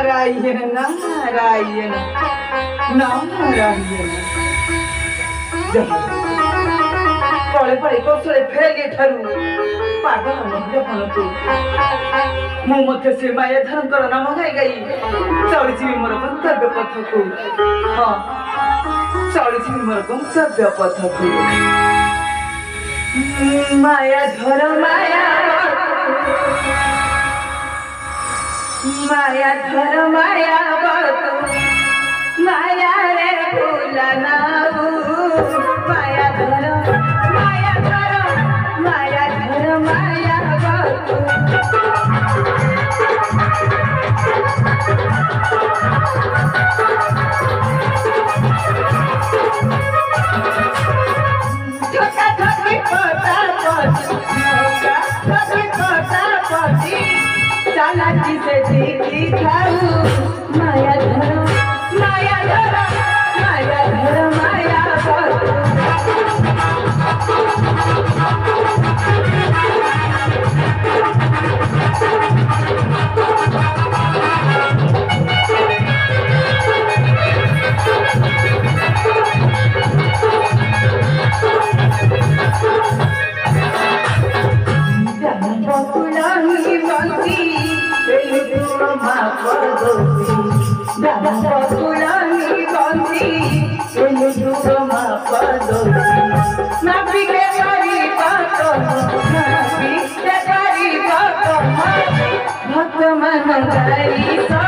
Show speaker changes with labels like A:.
A: नारायण नारायण नारायण पड़े पड़े कौशले फेगे ठारू पागल मध्यपणकु मु मध्य से माया धरकर नाम गाई गाई चलीजी मोर गंतव्य पथकु हाँ चलीजी मोर गंतव्य पथकु माया धर माया माया धर माया माया रे भूलना माया धर माया धर माया धर माया छोटा छोटी छोटा छोटी चालाकी से देखी खाऊ माया धर माया धर माया धर माया भक्त मन